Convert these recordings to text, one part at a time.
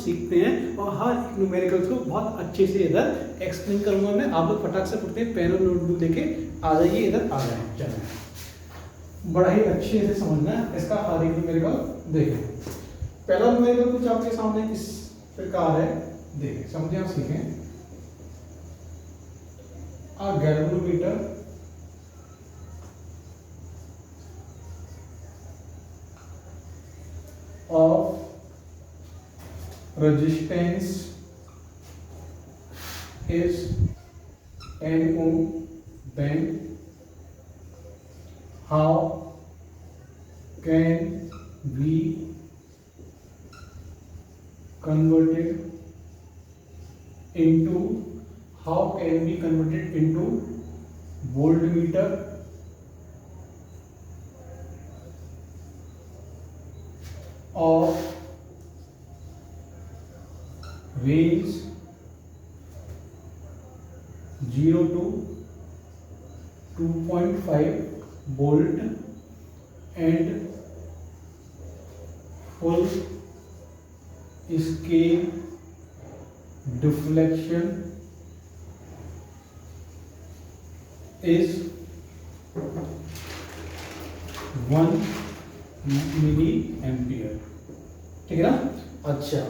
सीखते हैं और हर एक न्यूमेरिकल्स को बहुत अच्छे से इधर एक्सप्लेन करूंगा मैं। आप लोग फटाक से पढ़ते हैं, पेन और नोटबुक लेके आ जाइए, इधर आ जाए। चलो बड़ा ही अच्छे से समझना है इसका हर एक न्यूमेरिकल। देखें पहला न्यूमेरिकल कुछ आपके सामने किस प्रकार है, देखें समझे आप सीखें। अ galvanometer of resistance is 10 ohm, then how can we converted into voltmeter of range 0 to 2.5 volt and full scale deflection is 1 milliampere. ठीक है ना। अच्छा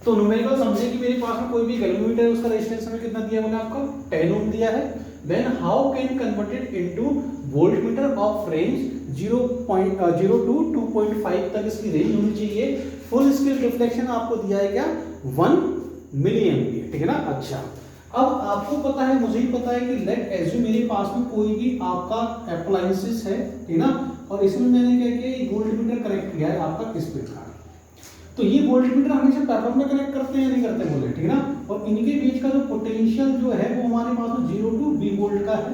तो न्यूमेरिकल समझे कि मेरे पास में कोई भी गैल्वेनोमीटर है, उसका रेजिस्टेंस हमें कितना दिया मैंने आपको 10 ओम दिया है। Then how can converted into voltmeter of range 0 to 2.5 तक इसकी रेंज होनी चाहिए। फुल स्केल रिफ्लेक्शन आपको दिया है क्या 1 मिली एम्पियर। ठीक है ना। अच्छा अब आपको पता है, मुझे ही पता है कि लेट एज्यूम मेरे पास में कोई भी आपका अप्लायंसेस है, ठीक ना, और इसमें मैंने क्या किया वोल्टमीटर कनेक्ट किया है आपका इस प्रकार। तो ये वोल्टमीटर हमेशा पैरेलल में कनेक्ट करते हैं या नहीं करते बोले, ठीक ना। और इनके बीच का जो पोटेंशियल जो है वो हमारे पास में 0 टू V वोल्ट का है।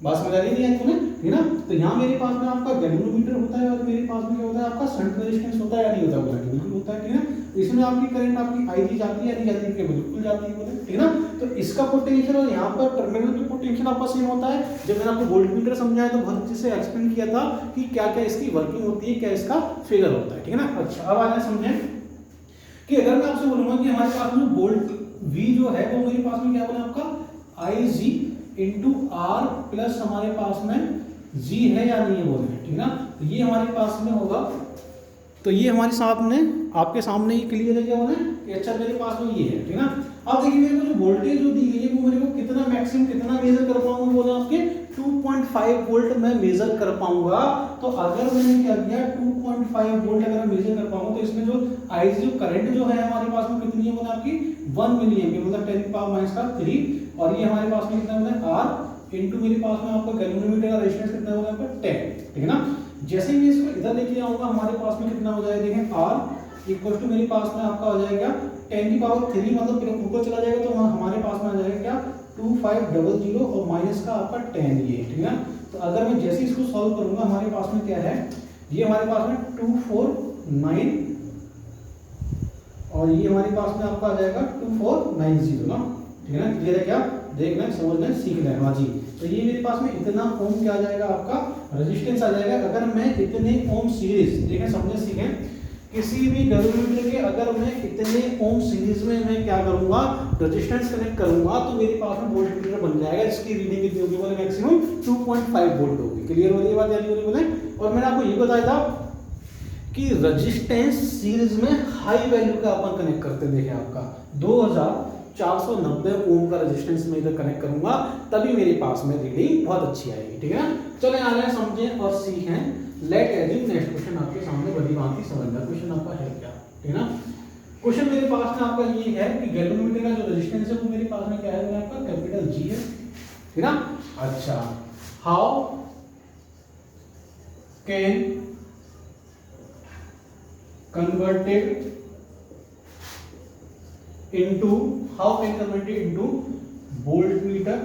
बात समझ आ रही है तुम्हें, ठीक ना। तो यहाँ मेरे पास में आपका गैल्वेनोमीटर होता है और मेरे पास में क्या होता है आपका शंट रेजिस्टेंस होता है या नहीं होता बोला, बिल्कुल होता है, ठीक है। तो इसमें आपकी करंट आपकी आईजी जाती है या नहीं जाती है, बिल्कुल जाती है बोले, ठीक ना। तो इसका पोटेंशियल और यहाँ पर टर्मिनल पे पोटेंशियल आपस में होता है। जब मैंने आपको वोल्टमीटर समझाया तो बहुत अच्छे से एक्सप्लेन किया था कि क्या क्या इसकी वर्किंग होती है, क्या इसका फिगर होता है, ठीक है ना। अच्छा अब आगे समझें कि अगर मैं आपसे बोलूंगा कि हमारे पास में वोल्ट V जो है वो मेरे पास में क्या बना आपका IG इंटू आर प्लस हमारे पास में G है या नहीं है बोले, ठीक ना। तो ये हमारे पास में होगा, तो ये हमारे सामने आपके सामने ही क्लियर है क्या बोले कि अच्छा मेरे पास में ये है, ठीक ना। अब देखिए मेरे को जो वोल्टेज जो दी गई है वो मेरे को कितना मैक्सिमम कितना मेजर कर पाऊंगा बोले आपके 2.5 वोल्ट मैं मेजर कर पाऊंगा। तो अगर मैंने क्या किया 2.5 वोल्ट अगर मेजर कर पाऊंगा तो इसमें जो आईसी जो करंट जो है हमारे पास में कितनी है बोले आपकी 1 मिली एम्पियर मतलब 10 पावर -3। और ये हमारे पास में कितना बोले R इनटू मेरे पास में आपका गैल्वेनोमीटर का रेजिस्टेंस कितना बोले आपका 10, ठीक है ना। जैसे ही मैं इसको इधर लेके आऊंगा हमारे पास में कितना हो जाएगा देखें R इक्वल टू मेरे पास में आपका हो जाएगा 10 की पावर 3 मतलब फिर ऊपर चला जाएगा तो हमारे पास में आ जाएगा क्या 2500 और माइनस का आपका 10 ये, ठीक है। तो अगर मैं जैसे इसको सॉल्व करूंगा हमारे पास में क्या है, ये हमारे पास में 249 और ये हमारे पास में आपका आ जाएगा 2490 ना, ठीक है ना। क्लियर है क्या, देखना समझना सीखना है। हाँ जी, तो ये मेरे पास में इतना ओम क्या आ जाएगा आपका रेजिस्टेंस आ जाएगा। अगर मैं इतने ओम सीरीज देखें समझे सीखें किसी भी गैल्वेनोमीटर के अगर मैं इतने ओम सीरीज में मैं क्या करूंगा रेजिस्टेंस कनेक्ट करूंगा तो मेरे पास में वोल्टमीटर बन जाएगा। इसकी रीडिंग कितनी होगी बोले मैक्सिमम 2.5 वोल्ट होगी। क्लियर हो रही है बात या नहीं हो रही बोले। और मैंने आपको ये बताया था कि रेजिस्टेंस सीरीज में हाई वैल्यू का अपन कनेक्ट करते देखे आपका 2490 ओम का रेजिस्टेंस में इधर कनेक्ट करूंगा तभी मेरे पास में रीडिंग बहुत अच्छी आएगी, ठीक है ना। चले आ रहे हैं समझें और सीखें। लेट एज्यूम नेक्स्ट क्वेश्चन आपके सामने बड़ी बात ही समझना। क्वेश्चन आपका है क्या, ठीक है ना। क्वेश्चन मेरे पास में आपका ये है कि गैल्वेनोमीटर का जो रेजिस्टेंस है वो मेरे पास में क्या है आपका कैपिटल G है, ठीक है ना। अच्छा how can converted into voltmeter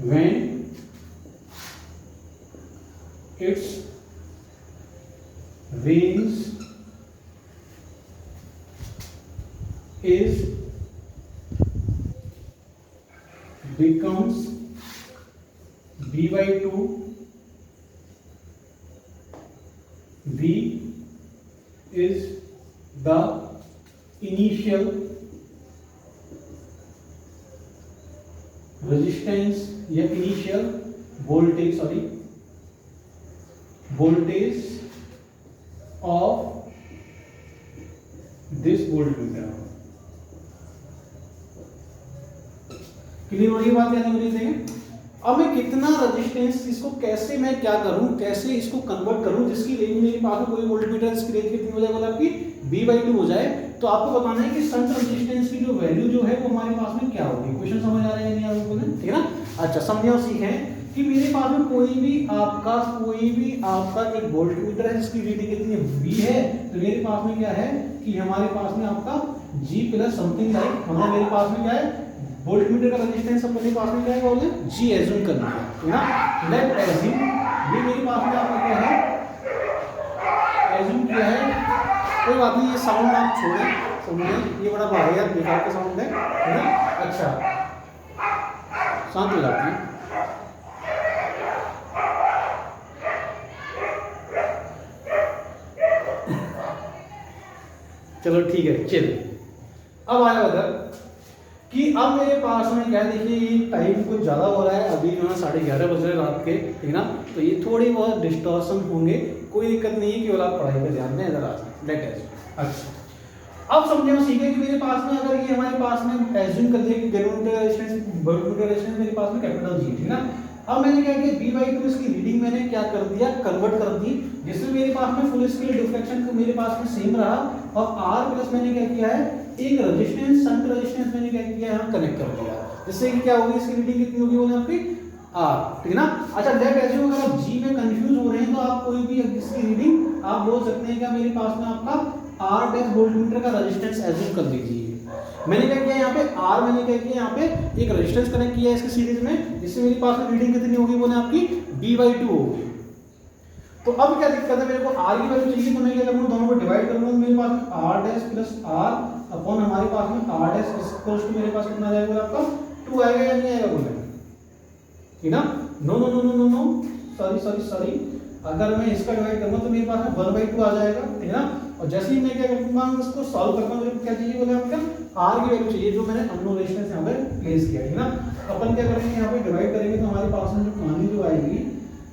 when its range is becomes V/2 V is the initial resistance या initial voltage of this voltmeter। Clear हो रही बात क्या नहीं हो रही है? अब मैं कितना रेजिस्टेंस, इसको कैसे मैं क्या करूं, कैसे इसको कन्वर्ट करूं जिसकी रेंज मेरे पास में कोई वोल्टमीटर इसकी रेंज कितनी हो जाएगा आपकी V/2 हो जाए। तो आपको बताना है कि शंट रेजिस्टेंस की जो वैल्यू जो है वो हमारे पास में क्या होगी। क्वेश्चन समझ आ रहा है नहीं आप लोगों को? ठीक है ना। अच्छा समझे और सीखें कि मेरे पास में कोई भी आपका एक वोल्टमीटर है जिसकी रीडिंग कितनी है V है, तो मेरे पास में क्या है कि हमारे पास में आपका G प्लस समथिंग लाइक, मतलब मेरे पास में क्या है वोल्टमीटर का रेजिस्टेंस अपने पास में क्या है बोले G एज्यूम कर लिया है ना। लेट एज्यूम ये मेरे पास में आपका क्या है एज्यूम किया है, कोई बात नहीं ये साउंड आप छोड़ें, समझे ये बड़ा भारी यार बेकार का साउंड है ना। अच्छा शांत हो जाती है। चलो ठीक है चलिए अब आया उधर कि अब मेरे पास में क्या है, देखिए ये टाइम कुछ ज़्यादा हो रहा है, अभी जो है 11:30 बज रहे रात के, ठीक ना। तो ये थोड़ी बहुत डिस्टॉर्शन होंगे, कोई दिक्कत नहीं है, केवल आप पढ़ाई पर ध्यान दें इधर आ जाए लेट। अच्छा अब समझे हम सीखे कि मेरे पास में अगर ये हमारे पास में एज्यूम कर दिया कि गैल्वेनोमीटर रेजिस्टेंस वोल्टमीटर रेजिस्टेंस मेरे पास में कैपिटल G, ठीक ना। अब मैंने क्या किया V/2 इसकी रीडिंग मैंने क्या कर दिया कन्वर्ट कर दी, जिसमें मेरे पास में फुल स्केल डिफ्लेक्शन मेरे पास में सेम रहा, और R प्लस मैंने क्या किया है एक रेजिस्टेंस शंट रेजिस्टेंस मैंने क्या किया है कनेक्ट कर दिया, जिससे कि क्या होगी इसकी रीडिंग कितनी होगी बोले आपकी R, ठीक ना। अच्छा लेट एज्यूम अगर आप G में कंफ्यूज हो रहे हैं तो आप कोई भी इसकी रीडिंग आप बोल सकते हैं क्या मेरे पास में आपका R डैश वोल्टमीटर का रेजिस्टेंस एज्यूम कर लीजिए। मैंने क्या किया यहाँ पे R मैंने क्या किया यहाँ पे एक रेजिस्टेंस कनेक्ट किया है इसके सीरीज में, जिससे मेरे पास में रीडिंग कितनी होगी बोले आपकी V/2 होगी। तो अब क्या दिक्कत है, मेरे को R की वैल्यू चाहिए तो मैं क्या करूँगा दोनों को डिवाइड करूँगा, मेरे पास में R dash plus R upon हमारे पास में R डैश इक्वल्स टू मेरे पास कितना आ जाएगा आपका 2 आएगा या नहीं आएगा बोले, ठीक ना। No no no no no no sorry अगर मैं इसका डिवाइड करूँगा तो मेरे पास में 1/2 आ जाएगा, ठीक ना। और जैसे ही मैं क्या करूँगा इसको सॉल्व करता हूँ, मेरे को क्या चाहिए बोले आपका R की वैल्यू चाहिए जो मैंने अननोन रेजिस्टेंस यहाँ पे प्लेस किया है ना। अपन क्या करेंगे यहाँ पे डिवाइड करेंगे तो हमारे पास में जो कहानी जो आएगी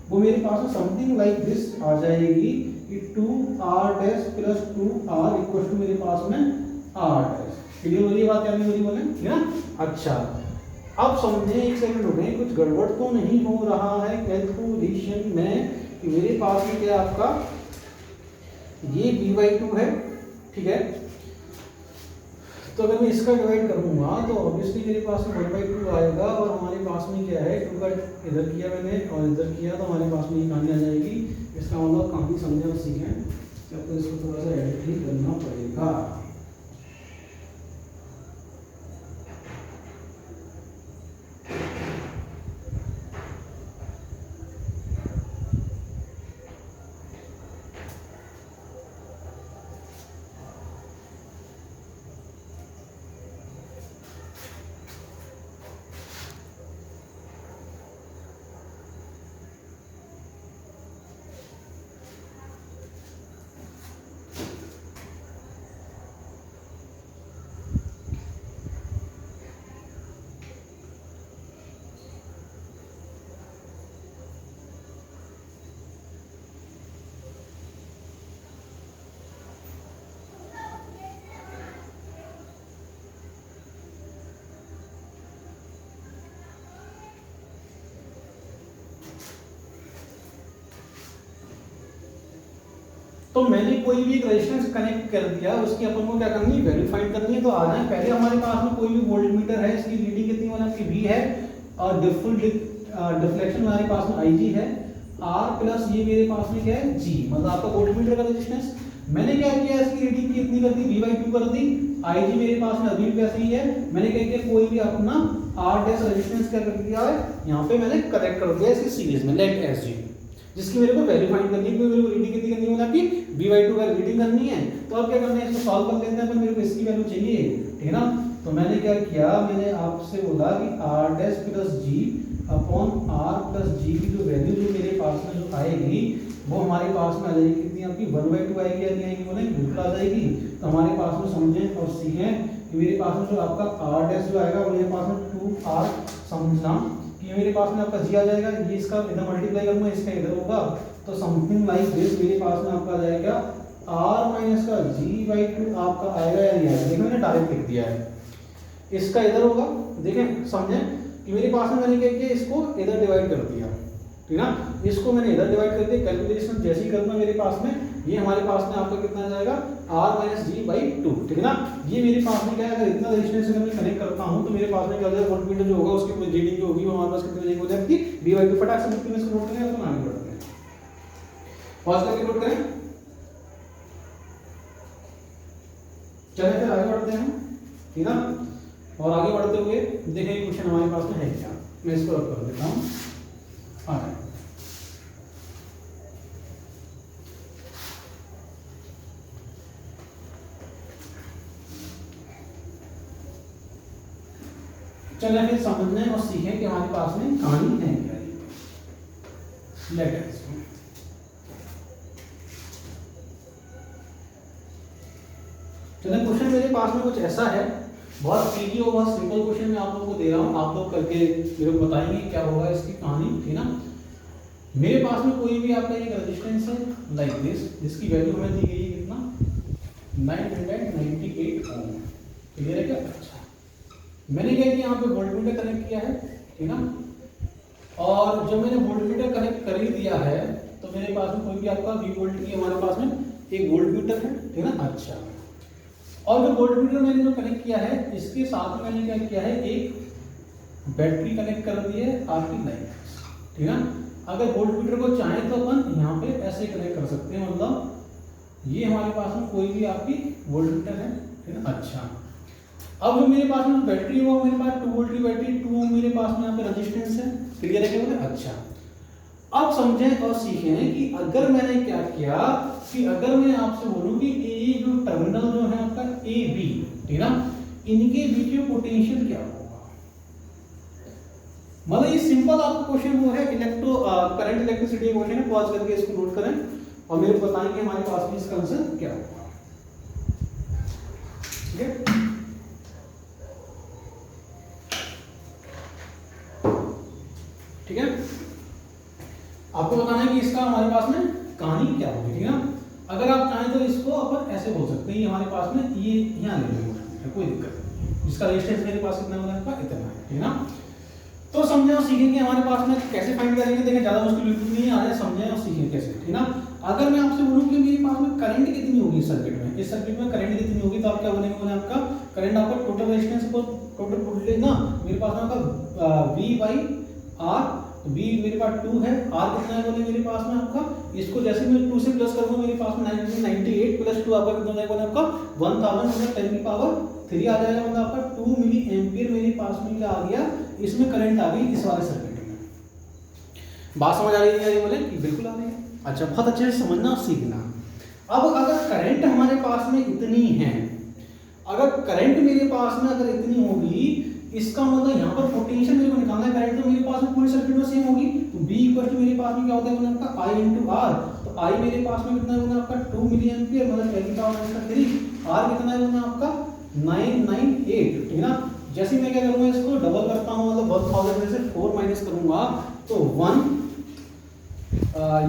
वो मेरे पास में समथिंग लाइक दिस आ जाएगी कि 2R dash plus 2R equal to मेरे पास में R डैश। क्लियर हो रही है बात क्या नहीं हो रही बोले, ठीक है। अच्छा अब समझे एक सेकंड हो गए, कुछ गड़बड़ तो नहीं हो रहा है कैलकुलेशन में कि मेरे पास में क्या आपका ये V/2 है, ठीक है। तो अगर मैं इसका डिवाइड करूंगा तो ऑब्वियसली मेरे पास में 1/2 आएगा, और हमारे पास में क्या है 2 का इधर किया मैंने और इधर किया तो हमारे पास में ये कहानी आ जाएगी। इसका मतलब कहानी समझे और सीखें तो आपको इसको थोड़ा सा एडिट ही करना पड़ेगा। तो मैंने कोई भी एक रेजिस्टेंस कनेक्ट कर दिया, उसकी अपन को क्या करनी है वैल्यू फाइंड करनी है। तो आ जाए पहले हमारे पास में कोई भी वोल्टमीटर है, इसकी रीडिंग कितनी होना आपकी V है और डिफ्लेक्शन हमारे पास में IG है, R प्लस ये मेरे पास में क्या है G, मतलब आपका वोल्टमीटर का रेजिस्टेंस। मैंने क्या किया इसकी रीडिंग कितनी कर दी V/2 कर दी, IG मेरे पास में अभी भी वैसे ही है। मैंने क्या किया कोई भी अपना R डैश रेजिस्टेंस क्या कर दिया है यहाँ पे मैंने कनेक्ट कर दिया इसकी सीरीज में लेट एसजी, जिसकी मेरे को वैल्यू फाइंड करनी है, मेरे को रीडिंग कितनी करनी होगा कि V/2 का रीडिंग करनी है। तो अब क्या करना है इसको सॉल्व कर लेते हैं, पर मेरे को इसकी वैल्यू चाहिए, ठीक है ना। तो मैंने क्या किया, मैंने आपसे बोला कि R dash plus G upon R plus G की जो वैल्यू जो मेरे पास में जो आएगी वो हमारे पास में आ जाएगी कितनी आपकी 1/2 आएगी या नहीं आएगी बोले बिल्कुल आ जाएगी। तो हमारे पास में समझें और सीखें कि मेरे पास में जो आपका आर डैश जो आएगा वो मेरे पास में 2r समझना कि मेरे पास में आपका जी आ जाएगा, ये इसका इधर मल्टीप्लाई करूंगा इसका इधर होगा तो समथिंग लाइक दिस मेरे पास में आपका आ जाएगा r माइनस का g/2 आपका आएगा या नहीं आएगा। देखो मैंने डायरेक्ट लिख दिया है, इसका इधर होगा। देखें समझें कि मेरे पास में मैंने क्या किया, इसको इधर डिवाइड कर दिया, ठीक ना, इसको मैंने इधर डिवाइड कर दिया। कैलकुलेशन जैसे ही करूंगा मेरे पास में ये हमारे पास में आपका कितना आ जाएगा r - g/2, ठीक है ना। ये मेरे पास में क्या है, अगर इतना रेजिस्टेंस अगर मैं कनेक्ट करता हूं तो मेरे पास में क्या हो जाएगा, वोल्टमीटर जो होगा उसकी रीडिंग जो होगी वो हमारे पास कितनी हो जाएगी v/2। फटाक से मुक्ति में इसको नोट करें तो आगे बढ़ते हैं, पॉज करके नोट करें। चलिए फिर आगे बढ़ते हैं, ठीक ना। और आगे बढ़ते हुए देखें क्वेश्चन हमारे पास में है क्या, मैं इसको रख कर देता हूं। चलिए फिर समझने और सीखें कि हमारे पास में कहानी है क्या। लेट अस चलिए क्वेश्चन मेरे पास में कुछ ऐसा है, बहुत इजी और बहुत सिंपल क्वेश्चन मैं आप लोगों को दे रहा हूँ, आप लोग करके मेरे को बताएंगे क्या होगा इसकी कहानी, ठीक ना। मेरे पास में कोई भी आपका एक रेजिस्टेंस है लाइक दिस, जिसकी वैल्यू हमें दी गई है कितना 998 ओम, क्लियर है क्या। अच्छा मैंने क्या किया, यहाँ पे वोल्टमीटर कनेक्ट किया है, ठीक ना। और जब मैंने वोल्टमीटर कनेक्ट कर ही दिया है तो मेरे पास में कोई भी आपका 20 वोल्ट की हमारे पास में एक वोल्टमीटर है, ठीक ना। अच्छा और जो वोल्टमीटर मैंने जो कनेक्ट किया है इसके साथ में मैंने क्या किया है, एक बैटरी कनेक्ट कर दी है आपकी लाइन, ठीक ना। अगर वोल्टमीटर को चाहें तो अपन यहाँ पे ऐसे कनेक्ट कर सकते हैं, मतलब ये हमारे पास में कोई भी आपकी वोल्टमीटर है, ठीक ना। अच्छा अब जो मेरे पास में बैटरी है वो मेरे पास 2 वोल्ट की बैटरी, 2 ओम मेरे पास में यहाँ पे रेजिस्टेंस है, क्लियर है क्या। अच्छा अब समझें और सीखें कि अगर मैंने क्या किया कि अगर मैं आपसे बोलूं कि ये जो टर्मिनल जो है आपका ए बी, ठीक ना, इनके बीच में पोटेंशियल क्या होगा। मतलब ये सिंपल आपका क्वेश्चन वो है करंट इलेक्ट्रिसिटी क्वेश्चन है, पॉज करके इसको नोट करें और मेरे को बताएं कि हमारे पास में इसका आंसर क्या होगा, ठीक है। ठीक है आपको बताना है कि इसका हमारे पास में कहानी क्या होगी, ठीक है ना। अगर आप चाहें तो इसको अपन ऐसे बोल सकते हैं, ये हमारे पास में ये यहाँ ले लेंगे, कोई दिक्कत नहीं, जिसका रेजिस्टेंस मेरे पास कितना होगा इतना है, ठीक है ना। तो समझें और सीखेंगे हमारे पास में कैसे फाइंड करेंगे, देखें ज़्यादा मुश्किल बिल्कुल नहीं आ जाए, समझें और सीखें कैसे, ठीक ना। अगर मैं आपसे बोलूँ कि मेरे पास में करंट कितनी होगी इस सर्किट में, इस सर्किट में करंट कितनी होगी, तो आप क्या बोलेंगे, बोले आपका करंट आपका टोटल रेजिस्टेंस को टोटल वोल्टेज ना मेरे पास में आपका V/R, V मेरे पास 2 है, R कितना है बोले मेरे पास में आपका, इसको जैसे मैं 2 से प्लस करूंगा मेरे पास में 998 प्लस 2 आपका कितना हो जाएगा आपका 1000 मतलब 10 की पावर 3 आ जाएगा, मतलब आपका 2 मिली एम्पियर मेरे पास में क्या आ गया, इसमें करंट आ गई इस वाले सर्किट में। बात समझ आ रही है बोले कि बिल्कुल आ रही है। अच्छा बहुत अच्छे से समझना और सीखना। अब अगर करंट हमारे पास में इतनी है, अगर करंट मेरे पास में अगर इतनी होगी, इसका मतलब यहाँ पर पोटेंशियल मेरे को निकालना है, करंट तो मेरे पास में पूरे सर्किट में सेम होगी, तो B इक्वल मेरे पास में क्या होता है आपका I × R, तो I मेरे पास में कितना है आपका 2 मिली एम्पियर, मतलब 10 की पावर 3, R कितना है आपका 998, ठीक ना। जैसे मैं क्या करूंगा, इसको डबल करता हूँ, मतलब 1000 में से 4 माइनस करूंगा तो 1,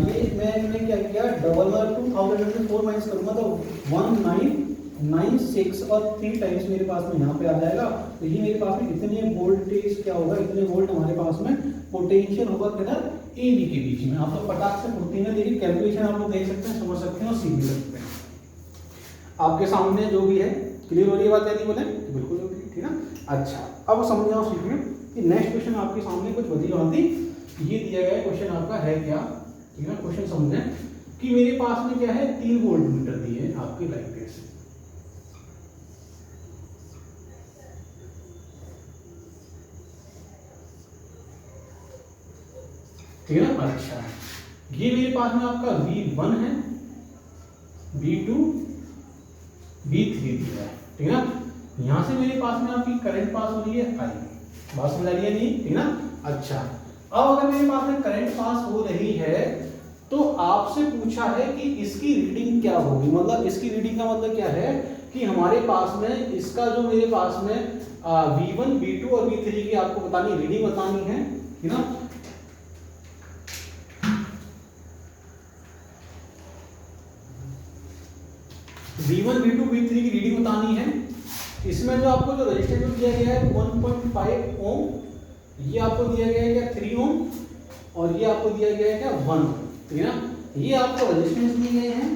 ये मैंने क्या किया डबल, मतलब 2000 में से 4 माइनस करूंगा तो 1996 और 3 टाइम्स मेरे पास में यहाँ पे आ जाएगा, तो ये मेरे पास में इतने वोल्टेज क्या होगा, इतने वोल्ट हमारे पास में पोटेंशियल होगा किधर ए बी के बीच में। आप लोग फटाक से फुर्ती में देखिए, कैलकुलेशन आप लोग देख सकते हैं, समझ सकते हैं और सीख भी सकते हैं। आपके सामने जो भी है क्लियर हो रही है बात, यदि बोले बिल्कुल हो रही, ठीक है। अच्छा अब समझ जाओ सीखिए कि नेक्स्ट क्वेश्चन आपके सामने कुछ बड़ी बात ये दिया गया क्वेश्चन आपका है क्या, ठीक है। क्वेश्चन समझें कि मेरे पास में क्या है 3 वोल्ट मीटर दिए आपके लाइक दिस, ठीक है ना। अच्छा ये मेरे पास में आपका V1 है, V2, V3 दिया है, ठीक है ना। यहां से मेरे पास में आपकी करंट पास हो रही है I, बात समझ आ रही है नहीं, ठीक है ना। अच्छा अब अगर मेरे पास में करंट पास हो रही है तो आपसे पूछा है कि इसकी रीडिंग क्या होगी, मतलब इसकी रीडिंग का मतलब क्या है कि हमारे पास में इसका जो मेरे पास में V1 V2 और V3 की आपको बतानी रीडिंग बतानी है ना। V1 V2 V3 की रीडिंग बतानी है। इसमें जो आपको जो रेजिस्टेंस दिया गया है 1.5 ओम, ये आपको दिया गया है क्या 3 ओम, और ये आपको दिया गया है क्या 1 ओम, ठीक है ना। ये आपको रेजिस्टेंस दिए गए हैं,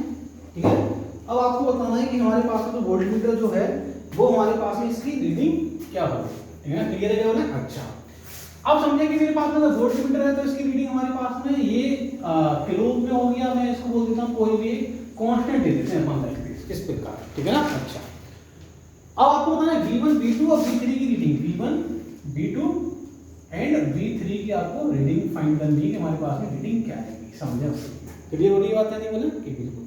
ठीक है। अब आपको बताना है कि हमारे पास में जो वोल्टमीटर जो है वो हमारे पास में इसकी रीडिंग क्या होगी, ठीक है। क्लियर है क्या बोले? अच्छा, अब समझे कि मेरे पास में जो वोल्टमीटर है तो इसकी रीडिंग हमारे पास में ये किलो में हो गया, मैं इसको बोल देता हूँ कोई भी कांस्टेंट दे देते हैं अपन लाइक दिस, इस प्रकार, ठीक है ना। अच्छा, अब आपको बताना है V1 V2 और V3 की reading, V1 V2 and V3 की आपको रीडिंग फाइंड करनी है कि हमारे पास में रीडिंग क्या आएगी, समझे? क्लियर हो रही बात है नहीं बोले कि बिल्कुल।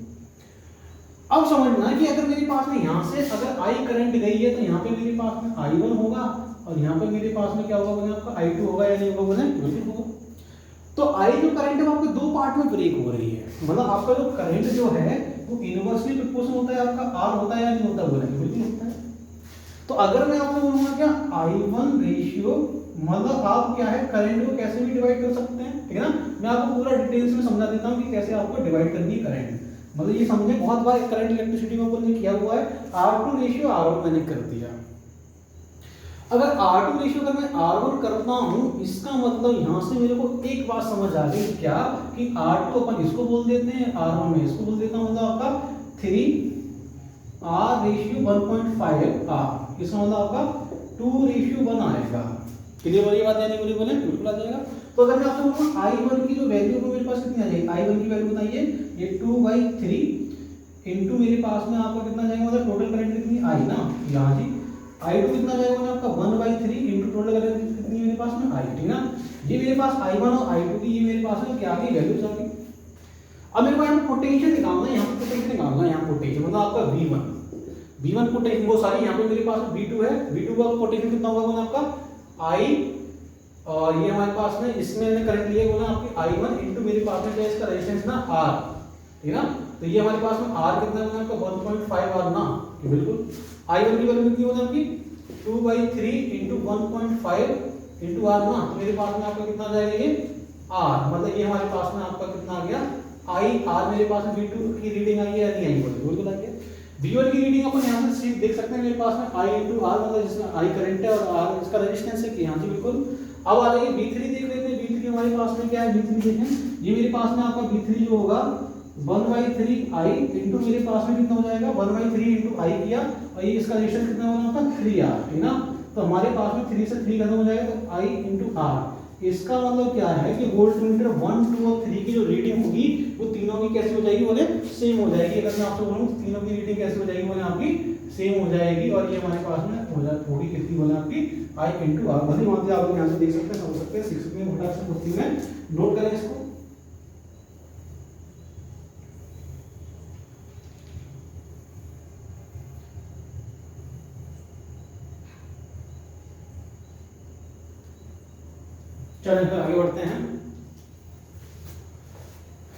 अब समझना कि अगर मेरे पास में यहाँ से अगर I करंट गई है तो यहाँ पे मेरे पास में I1 होगा और यहाँ पे मेरे पास में क्या होगा बोले आपका I2 होगा या नहीं होगा बोले? बिल्कुल होगा। तो I जो करंट है वो आपके दो पार्ट में ब्रेक हो रही है, मतलब आपका जो करंट जो है वो इनवर्सली प्रोपोर्शनल होता है आपका R होता है या नहीं होता बोले? बिल्कुल होता है। तो अगर मैं आपसे बोलूंगा क्या I1 रेशियो, मतलब आप क्या है करंट को कैसे भी डिवाइड कर सकते हैं, ठीक है ना। मैं आपको पूरा डिटेल्स में समझा देता हूँ कि कैसे आपको डिवाइड करनी है करंट, मतलब ये समझे बहुत बार करंट इलेक्ट्रिसिटी में अपन ने किया हुआ है। R2 रेशियो R1 मैंने कर दिया। अगर R2 रेशियो अगर मैं R1 करता हूँ, इसका मतलब यहाँ से मेरे को एक बात समझ आ गई क्या कि R2 अपन इसको बोल देते हैं, R1 में इसको बोल देता हूँ, मतलब आपका 3R रेशियो 1.5 R, इसका मतलब आपका 2 रेशियो 1 आएगा। क्लियर हो रही बात है नहीं बोली बोले? बिल्कुल आ जाएगा। तो अगर मैं आपसे बोलूँ I1 की जो वैल्यू है मेरे पास कितनी आ जाएगी, I1 की वैल्यू बताइए, ये 2/3 इनटू मेरे पास में आपका कितना जाएगा, मतलब टोटल करंट कितनी I ना, यहाँ जी I2 कितना जाएगा मतलब आपका 1/3 इनटू टोटल करंट कितनी है मेरे पास में I, ठीक ना। ये मेरे पास I1 और I2 की ये मेरे पास में क्या आ गई वैल्यूज आ गई। अब मेरे को यहाँ पे पोटेंशियल निकालना है, यहाँ पे पोटेंशियल निकालना है, यहाँ पोटेंशियल मतलब आपका V1 पोटेंशियल, वो सारी यहाँ पे मेरे पास V2 है, V2 का पोटेंशियल कितना होगा मतलब आपका I, और ये हमारे पास में इसमें मैंने करंट लिया बोला आपकी I1 इनटू मेरे पास में क्या इसका रेजिस्टेंस ना R, ठीक है ना। तो ये हमारे पास में R कितना है आपका 1.5 R ना, बिल्कुल। I1 की वैल्यू कितनी होगी आपकी 2/3 इनटू 1.5 इनटू R ना, तो मेरे पास में आपका कितना आ जाएगा ये R, मतलब ये हमारे पास में आपका कितना आ गया I, R मेरे पास में V2 की रीडिंग आई है या नहीं आई, बिल्कुल आई है। V1 की रीडिंग अपन यहाँ से सीध देख सकते हैं, मेरे पास में I इनटू R, मतलब जिसमें I करंट है और R इसका रेजिस्टेंस है कि हाँ जी बिल्कुल। अब आ जाइए V3 देख लेते हैं, V3 हमारे पास में क्या है, V3 देखें, ये मेरे पास में आपका V3 जो होगा 1/3 I इनटू मेरे पास में कितना हो जाएगा 1/3 इनटू I किया, और ये इसका रेजिस्टेंस कितना होगा आपका 3R, ठीक ना। तो हमारे पास में 3 से 3 खत्म हो जाएगा तो I इनटू R, इसका मतलब क्या है कि वोल्टमीटर 1, 2 और 3 की जो रीडिंग होगी वो तीनों की कैसी हो जाएगी बोले सेम हो जाएगी। अगर मैं आपसे बोलूं तीनों की रीडिंग कैसी हो जाएगी बोले आपकी सेम हो जाएगी, और ये हमारे पास में हो जाए होगी कितनी बोले आपकी I इनटू R, भले वहां से आप लोग यहां से देख सकते हैं, समझ सकते हैं, सीख सकते हैं, फटाक से कुछ में नोट करें इसको। चलिए फिर आगे बढ़ते हैं।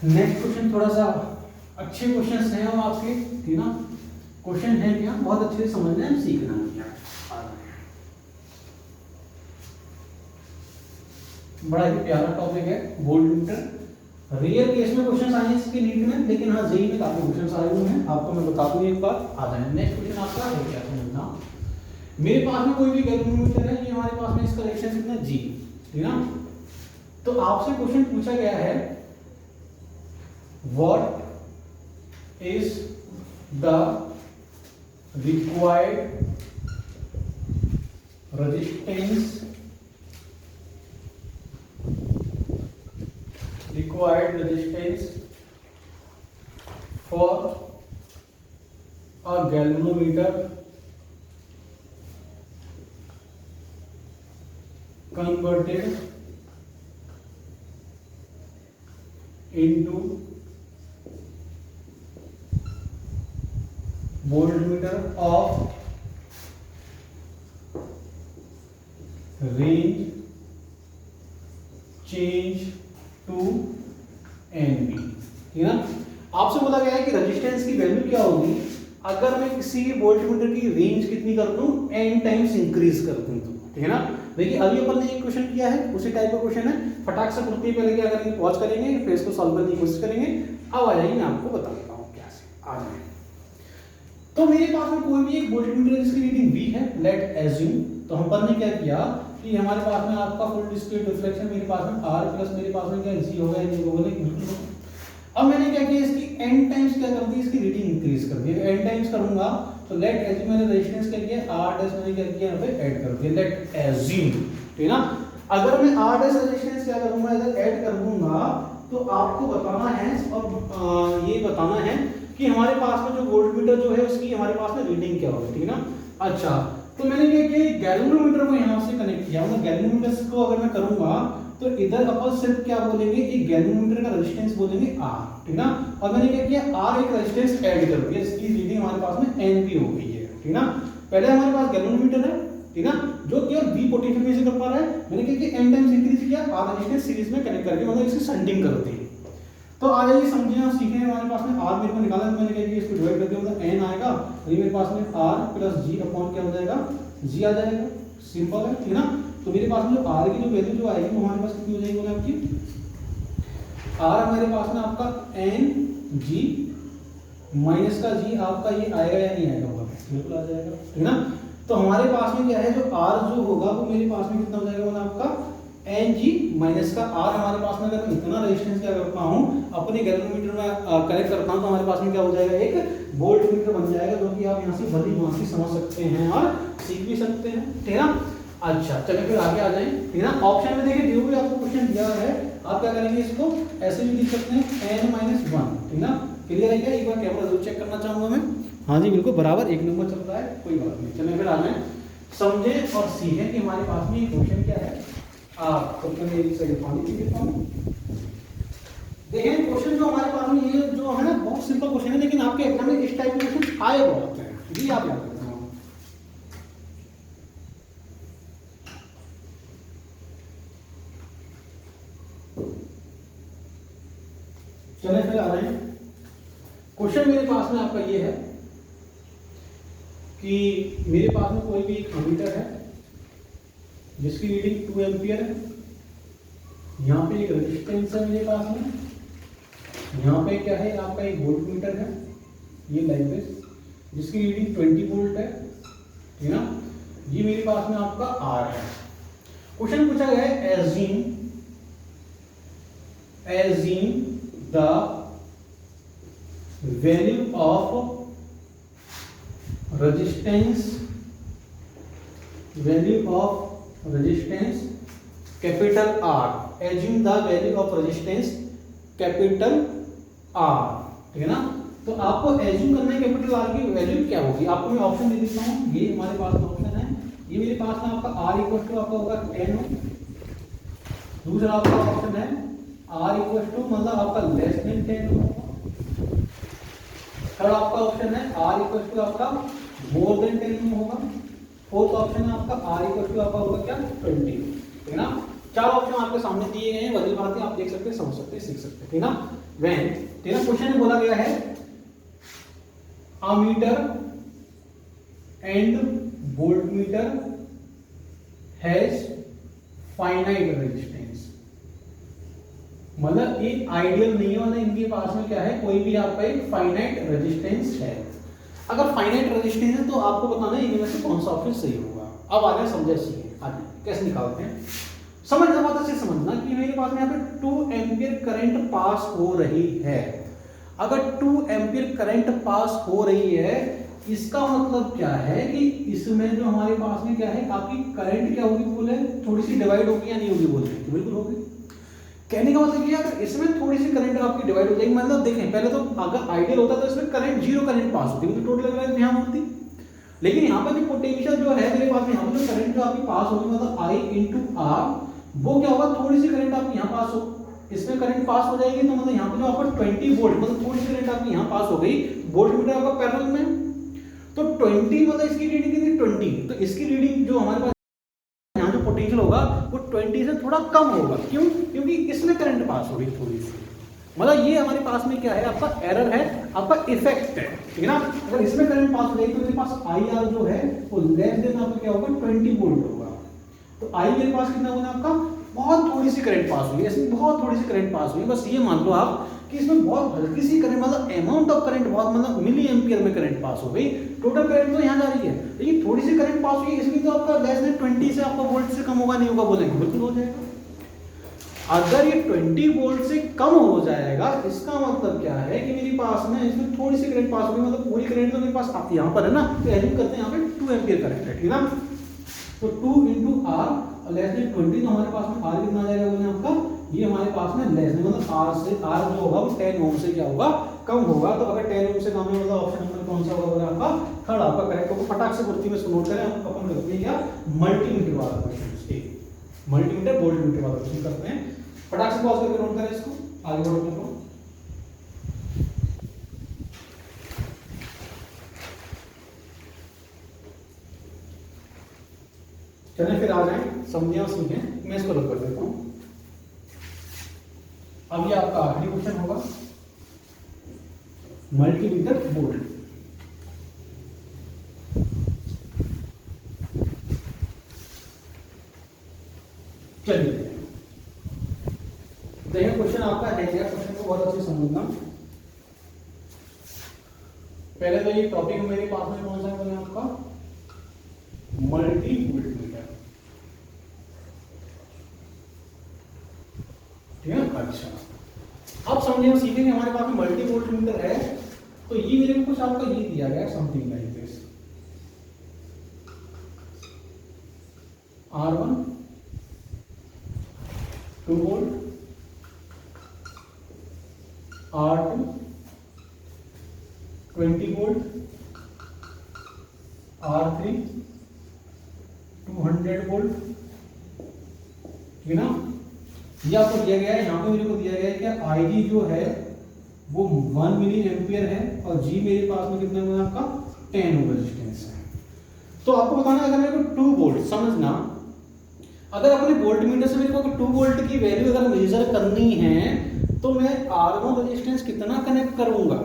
नेक्स्ट क्वेश्चन थोड़ा सा अच्छे क्वेश्चन हैं और आपके, ठीक ना। क्वेश्चन है क्या बहुत अच्छे से समझना है, सीखना है। बड़ा ही प्यारा टॉपिक है वोल्टमीटर। रियल केस में क्वेश्चन आए इसके नीट में, लेकिन हाँ जेई में काफी क्वेश्चन आए हुए हैं, आपको मैं बता दूं एक बार आ जाए। नेक्स्ट क्वेश्चन आपका है क्या समझना, मेरे पास में कोई भी गैल्वेनोमीटर है, ये हमारे पास में इसका रेजिस्टेंस कितना G, ठीक ना। तो आपसे क्वेश्चन पूछा गया है what is the required resistance for a galvanometer converted into voltmeter of range change to NB, ठीक है ना। आपसे बोला गया है कि रेजिस्टेंस की वैल्यू क्या होगी अगर मैं किसी वोल्टमीटर की रेंज कितनी कर दूं n टाइम्स इंक्रीज कर दूं तो, ठीक है ना। देखिए अभी अपन ने एक क्वेश्चन किया है, उसी टाइप का क्वेश्चन है, फटाक से करते ही पहले क्या करेंगे, पॉज करेंगे, फिर इसको सॉल्व करने की कोशिश करेंगे। अब आ जाइए, मैं आपको बता देता हूँ क्या से आ जाए। तो मेरे पास में कोई भी एक वोल्टमीटर जिसकी रीडिंग V है, लेट एज्यूम। तो हम ने क्या किया कि हमारे पास में आपका फुल डिस्क्रीट रिफ्लेक्शन मेरे पास में R प्लस मेरे पास में क्या G होगा, ये होगा। अब मैंने क्या किया, इसकी n टाइम्स क्या कर दी, इसकी रीडिंग इंक्रीज कर दी। n टाइम्स करूंगा तो लेट एज्यूम मैंने रेजिस्टेंस क्या किया, R डैश मैंने क्या किया यहाँ पे ऐड कर दिया, लेट एज्यूम, ठीक है ना। अगर मैं R डैश रेजिस्टेंस क्या करूंगा, इधर ऐड कर दूंगा तो आपको बताना है और ये बताना है कि हमारे पास में जो वोल्टमीटर जो है उसकी हमारे पास में रीडिंग क्या होगी, ठीक है ना। अच्छा, तो मैंने क्या किया, गैल्वेनोमीटर को यहाँ से कनेक्ट किया, मतलब गैल्वेनोमीटर को अगर मैं करूंगा तो इधर अपन सिर्फ क्या बोलेंगे, एक गैल्वेनोमीटर का रेजिस्टेंस बोलेंगे R, ठीक ना। और मैंने क्या किया, R एक रेजिस्टेंस ऐड कर दिया, इसकी रीडिंग हमारे पास में NB हो गई है, ठीक ना। पहले हमारे पास गैल्वेनोमीटर है, ठीक ना, जो केवल V पोटेंशियल में से कर पा रहा है। मैंने क्या किया, n टाइम्स इंक्रीज किया, R रेजिस्टेंस सीरीज में कनेक्ट करके मतलब इसकी शंटिंग कर दी। तो आ जाइए समझिए, आप सीखे हमारे पास में R मेरे को निकाला, तो मैंने क्या किया, इसको डिवाइड कर दिया, मतलब n आएगा, और ये मेरे पास में R प्लस G अपॉन क्या हो जाएगा, G आ जाएगा, सिंपल है, ठीक ना। तो मेरे पास में जो R की जो वैल्यू जो आएगी वो हमारे पास कितनी हो जाएगी, बोले आपकी R हमारे पास में आपका NG माइनस का G आपका ये आएगा या नहीं आएगा, बिल्कुल आ जाएगा, ठीक ना। तो हमारे पास में क्या है, जो R जो होगा वो मेरे पास में कितना हो जाएगा, बोला आपका NG माइनस का R। हमारे पास में अगर मैं इतना रेजिस्टेंस क्या करता हूँ अपने गैल्वेनोमीटर में कनेक्ट करता हूँ तो हमारे पास में क्या हो जाएगा, एक वोल्टमीटर बन जाएगा, जो कि आप यहाँ से भली भांति समझ सकते हैं और सीख भी सकते हैं, ठीक है ना। अच्छा चलिए फिर आगे आ जाएं, ठीक है ना। ऑप्शन में देखिए जो भी आपको क्वेश्चन दिया है आप क्या करेंगे, इसको ऐसे भी लिख सकते हैं n-1, ठीक ना। क्लियर है क्या, एक बार कैमरा जरूर चेक करना चाहूंगा मैं। हाँ जी बिल्कुल बराबर, एक नंबर चल रहा है, कोई बात नहीं। चलिए फिर आ जाएं, समझें और सीखें कि हमारे पास में ये क्वेश्चन क्या है। आप तो मेरी साइड पानी पी लेता हूँ। देखिए क्वेश्चन जो हमारे पास में ये जो है ना, बहुत सिंपल क्वेश्चन है, लेकिन आपके एग्जाम में इस टाइप के क्वेश्चन आए बहुत हैं, ये आप याद रखना। चले फिर आ रहे हैं, क्वेश्चन मेरे पास में आपका ये है कि मेरे पास में कोई भी एक एमीटर है जिसकी रीडिंग 2 एम्पियर है। यहाँ पे एक रेजिस्टेंस है मेरे पास में, यहाँ पे क्या है आपका एक वोल्टमीटर है, ये लाइव बेस जिसकी रीडिंग 20 वोल्ट है, ठीक है ना। ये मेरे पास में आपका R है। क्वेश्चन पूछा गया है assume the value of resistance capital R, assume the value of resistance capital R, ठीक है ना। तो आपको एज्यूम करना है कैपिटल R की वैल्यू क्या होगी। आपको मैं ऑप्शन दे देता हूँ, ये हमारे पास में ऑप्शन है, ये मेरे पास में आपका R इक्वल टू आपका होगा 10। दूसरा आपका ऑप्शन है R इक्वल टू मतलब आपका लेस देन 10 होगा। थर्ड आपका ऑप्शन है R इक्वल टू आपका मोर देन 10 होगा। फोर्थ ऑप्शन है आपका R इक्वल टू आपका होगा क्या 20, ठीक है ना। चार ऑप्शन आपके सामने दिए गए हैं, बदल भारती आप देख सकते हैं, समझ सकते हैं, सीख सकते हैं, ठीक है ना। व्हेन, ठीक है, क्वेश्चन में बोला गया है ammeter and voltmeter has finite resistance, मतलब ये आइडियल नहीं है, मतलब इनके पास में क्या है, कोई भी आपका एक फाइनाइट रेजिस्टेंस है। अगर फाइनाइट रेजिस्टेंस है तो आपको बताना है इनमें से कौन सा ऑप्शन सही होगा। अब आगे समझे सीखे, आगे कैसे निकालते हैं, समझना बात अच्छे समझना कि मेरे पास में यहाँ पे 2 एम्पियर करंट पास हो रही है। अगर 2 एम्पियर करंट पास हो रही है इसका मतलब क्या है कि इसमें जो हमारे पास में क्या है आपकी करंट क्या होगी, बोले थोड़ी सी डिवाइड होगी या नहीं होगी, बोले बिल्कुल होगी। कहने का मतलब ये अगर इसमें थोड़ी सी करंट आपकी डिवाइड हो जाएगी, मतलब देखें पहले तो अगर आइडियल होता तो इसमें करंट 0 करंट पास होती, मतलब टोटल करंट यहाँ होती, लेकिन यहाँ पर जो पोटेंशियल जो है मेरे पास में यहाँ पर जो करंट जो आपकी पास होगी मतलब I into R, वो क्या होगा, थोड़ी सी करंट आपकी यहाँ पास हो, इसमें करंट पास हो जाएगी तो मतलब यहाँ पे जो आपका 20 वोल्ट मतलब थोड़ी सी करंट आपकी यहाँ पास हो गई, वोल्टमीटर आपका पैरेलल में, तो 20 मतलब इसकी रीडिंग कितनी 20, तो इसकी रीडिंग जो हमारे पास यहाँ जो पोटेंशियल होगा वो 20 20 से थोड़ा कम होगा। क्यों? क्योंकि इसमें करंट पास होगी थोड़ी सी, मतलब ये हमारे पास में क्या है, आपका एरर है, आपका इफेक्ट है, ठीक है ना। अगर इसमें करंट पास हो जाएगी तो मेरे पास आई आर जो है वो लेस देन आपका क्या होगा, 20 वोल्ट होगा। तो आई मेरे पास कितना होगा आपका, बहुत थोड़ी सी करंट पास हुई है, इसमें बहुत थोड़ी सी करंट पास हुई है। बस ये मान लो आप कि इसमें बहुत हल्की सी करंट, मतलब अमाउंट ऑफ करंट बहुत, मतलब मिली एम्पियर में करंट पास हो गई। टोटल करंट तो यहाँ जा रही है, लेकिन थोड़ी सी करंट पास हुई है, इसमें तो आपका लेस देन 20 से आपका वोल्ट से कम होगा नहीं होगा, बोलेंगे बिल्कुल हो जाएगा। अगर ये 20 वोल्ट से कम हो जाएगा, इसका मतलब क्या है कि मेरे पास में इसमें थोड़ी सी करंट पास होगी, मतलब पूरी करंट तो मेरे पास यहाँ पर है ना, तो एज्यूम करते हैं यहाँ पे 2 एम्पियर करंट है, ठीक है ना। तो 2 इंटू आर लेस देन 20, तो हमारे पास में आर कितना आ जाएगा बोले आपका, ये हमारे पास में लेस देन, मतलब आर से आर जो होगा वो 10 ओम से क्या होगा, कम होगा। तो अगर 10 ओम से कम है मतलब ऑप्शन नंबर कौन सा होगा बोले आपका, थर्ड आपका करेक्ट होगा। फटाक से कुर्ती में इसको नोट करें, अपन करते हैं क्या, मल्टीमीटर वाला क्वेश्चन, मल्टीमीटर वोल्टमीटर वाला क्वेश्चन करते हैं। फटाक से पॉज करके नोट करें इसको, आगे बढ़ते हैं। चलिए फिर आ जाए, समझिए सीखें। मैं इसको रख कर देता हूं। अब ये आपका आखिरी क्वेश्चन होगा, मल्टीमीटर वोल्ट। चलिए देखिए क्वेश्चन आपका है क्या, क्वेश्चन को बहुत अच्छे समझना। पहले तो ये टॉपिक मेरे पास में कौन सा है आपका, मल्टी वोल्टमीटर, ठीक है। अच्छा अब समझिए, हम सीखेंगे हमारे पास में मल्टी वोल्टमीटर है, तो ये मेरे को कुछ आपका ये दिया गया है, something like this, R1 2 volt, R2 20 volt, R3 200 volt, ठीक है ना। ये आपको दिया गया है, यहाँ पे मेरे को दिया गया है कि IG जो है वो 1 मिली एम्पियर है, और G मेरे पास में कितना है आपका 10 ओम रेजिस्टेंस है। तो आपको बताना है, अगर मेरे को 2 वोल्ट, समझना, अगर अपने वोल्टमीटर से मेरे को 2 वोल्ट की वैल्यू अगर मेजर करनी है तो मैं R1 रेजिस्टेंस कितना कनेक्ट करूंगा।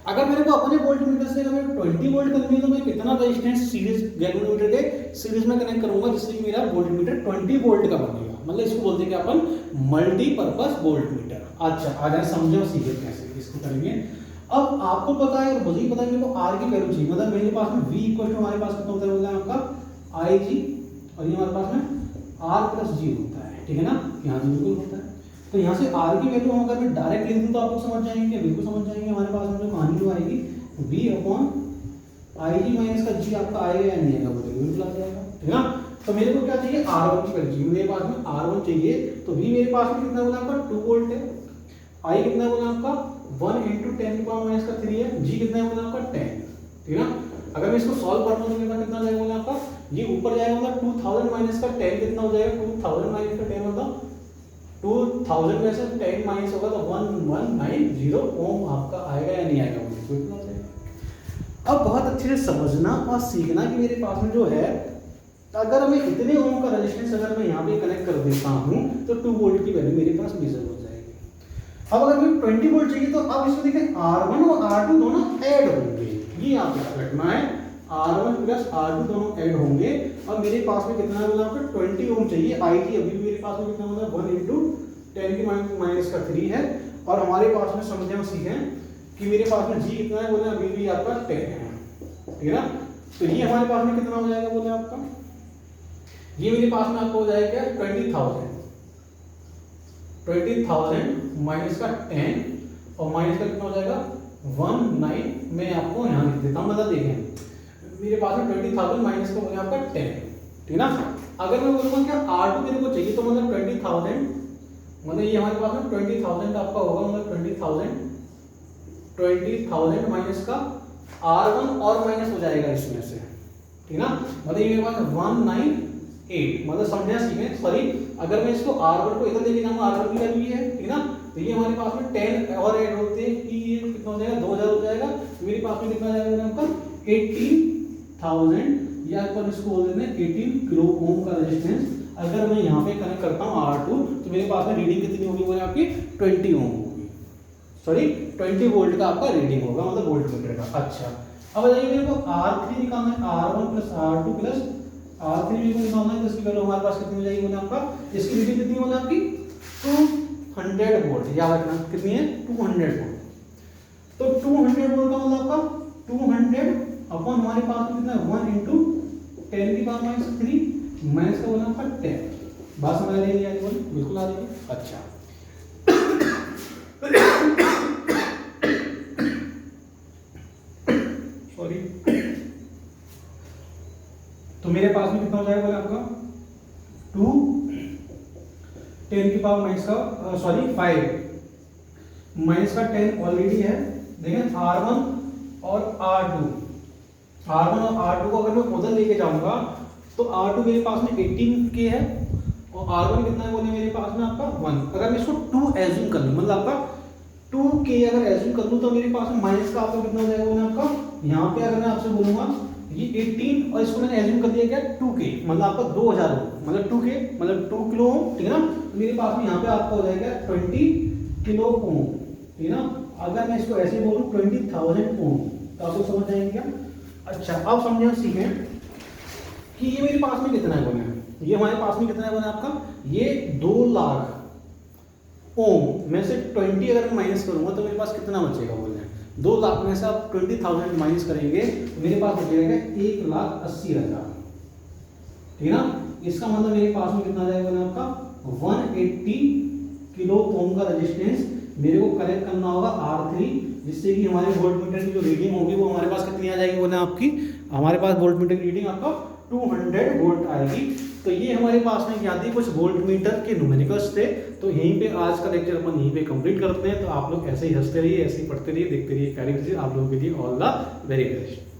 अगर मेरे को अपने वोल्टमीटर से अगर 20 वोल्ट करनी है तो मैं कितना रेजिस्टेंस सीरीज गैल्वेनोमीटर के सीरीज में कनेक्ट करूंगा, जिससे कि मेरा वोल्टमीटर 20 वोल्ट का बनेगा। मतलब इसको बोलते हैं कि अपन मल्टीपर्पज वोल्टमीटर। अच्छा आ जाए, समझो सीधे कैसे इसको करेंगे। अब आपको पता है और मुझे ही पता है, मेरे को आर की वैल्यू चाहिए, मतलब मेरे पास में V इक्वल टू हमारे पास कितना होता है बोलते हैं आपका IG, और ये हमारे पास में R प्लस G होता है, ठीक है ना। यहाँ से बिल्कुल होता है, तो यहाँ से R की वैल्यू हम अगर मैं डायरेक्ट लिख दूँ तो आप लोग समझ जाएंगे, बिल्कुल समझ जाएंगे। हमारे पास में जो कहानी जो आएगी V अपॉन IG माइनस का G आपका आएगा या नहीं आएगा, बोलेंगे बिल्कुल आ जाएगा, ठीक है ना। तो मेरे को क्या चाहिए, R1 की वैल्यू, मेरे पास में R1 चाहिए, तो V मेरे पास में कितना बोला आपका 2 वोल्ट है, I कितना बोला आपका 1 × 10⁻³ है, G कितना बोला आपका 10, ठीक है ना। अगर मैं इसको सॉल्व करता हूँ तो मेरे पास कितना जाएगा बोला आपका, ये ऊपर जाएगा मतलब 2000 माइनस का 10 कितना हो जाएगा, 2000 माइनस का 10 मतलब 2000 में से 10 माइनस होगा तो 1190 ओम आपका आएगा या नहीं आएगा, बिल्कुल आ जाएगा। अब बहुत अच्छे से समझना और सीखना कि मेरे पास में जो है, अगर मैं इतने ओम का रेजिस्टेंस अगर मैं यहाँ पे कनेक्ट कर देता हूँ तो 2 वोल्ट की वैल्यू मेरे पास मेजर हो जाएगी। अब अगर मुझे 20 वोल्ट चाहिए तो अब इसमें देखें R1 और R2 दोनों ऐड होंगे, ये आप याद रखना है, R1 प्लस R2 दोनों ऐड होंगे, और मेरे पास में कितना बोला आपको 20 ओम चाहिए। IG अभी भी मेरे पास में कितना बोला 1 × 10⁻³ है, और हमारे पास में समझे हम सीखें कि मेरे पास में G कितना है बोले, अभी भी आपका 10 है, ठीक है ना। तो ये हमारे पास में कितना हो जाएगा बोले आपका, ये मेरे पास में आपको हो जाएगा 20,000 माइनस का 10 और माइनस का कितना हो जाएगा 19। मैं आपको यहाँ लिख देता हूँ, मतलब देखें मेरे पास में 20,000 माइनस का हो गया आपका 10, ठीक है ना। अगर मैं बोलूँगा क्या R2 मेरे को चाहिए तो मतलब 20,000, मतलब ये हमारे पास में 20,000 आपका होगा, मतलब 20,000 माइनस का R1 और माइनस हो जाएगा इसमें से, ठीक है ना। मतलब ये मेरे पास 198, मतलब समझना सीखें, सॉरी अगर मैं इसको R1 को इधर लेके जाऊंगा, R1 की वैल्यू ये है, ठीक है ना। तो ये हमारे पास में 10 और ऐड होते हैं कि ये कितना हो जाएगा 2000 हो जाएगा, मेरे पास में कितना जाएगा आपका 18,000, या अपन इसको बोल देते हैं 18 किलो ओम का रेजिस्टेंस अगर मैं यहाँ पे कनेक्ट करता हूँ R2 तो मेरे पास में रीडिंग कितनी होगी बोले आपकी 20 ओम होगी, सॉरी 20 वोल्ट का आपका रीडिंग होगा, मतलब वोल्ट मीटर का। अच्छा अब बताइए मेरे को R3 निकालना है, R1 plus R2 plus R3 मेरे को निकालना है, तो इसकी वैल्यू हमारे पास कितनी हो जाएगी बोले आपका, इसकी रीडिंग कितनी बोले आपकी 200 वोल्ट, याद रखना कितनी है 200 वोल्ट। तो 200 वोल्ट का मतलब आपका 200 अपॉन हमारे पास में कितना है 1 इंटू 10 की पावर माइनस 3 माइनस का बोला आपका 10। बात समझ आ रही है बोल, बिल्कुल आ रही है। अच्छा सॉरी, तो मेरे पास में कितना हो जाएगा बोले आपका 2 10 की पावर माइनस का सॉरी 5 माइनस का 10 ऑलरेडी है। देखें R1 और R2 को अगर मैं उधर लेके जाऊंगा तो R2 मेरे पास में 18K है और R1 कितना है बोले मेरे पास में आपका 1। अगर मैं इसको 2 एज्यूम कर लूं, मतलब आपका 2K अगर एज्यूम कर लूं तो मेरे पास में माइनस का आपका कितना हो जाएगा बोले आपका, यहाँ पे अगर मैं आपसे बोलूंगा ये 18 और इसको मैंने एज्यूम कर दिया क्या 2K, मतलब आपका 2000 मतलब 2K मतलब 2 किलो ओम, ठीक है ना। मेरे पास में यहाँ पे आपका हो जाएगा 20 किलो ओम, ठीक है ना। अगर मैं इसको ऐसे बोलूं 20,000 ओम तो आपको समझ जाएंगे क्या। अच्छा अब समझे सीखें कि ये मेरे पास में कितना है बोले, ये हमारे पास में कितना है बोले आपका, ये 2 लाख ओम में से 20 अगर मैं माइनस करूंगा तो मेरे पास कितना बचेगा बोले, 2 लाख में से आप 20,000 माइनस करेंगे तो मेरे पास बचेगा 1,80,000, ठीक है ना। इसका मतलब मेरे पास में कितना जाएगा बोले आपका 180 किलो ओम का रेजिस्टेंस मेरे को कनेक्ट करना होगा R3, जिससे कि हमारे वोल्ट मीटर की जो रीडिंग होगी वो हमारे पास कितनी आ जाएगी बोले आपकी, हमारे पास वोल्ट मीटर की रीडिंग आपका 200 वोल्ट आएगी। तो ये हमारे पास में क्या थी, कुछ वोल्ट मीटर के न्यूमेरिकल्स थे। तो यहीं पे आज का लेक्चर अपन यहीं पे कंप्लीट करते हैं। तो आप लोग ऐसे ही हंसते रहिए, ऐसे ही पढ़ते रहिए, देखते रहिए, कैरी कीजिए। आप लोगों के लिए ऑल द वेरी बेस्ट।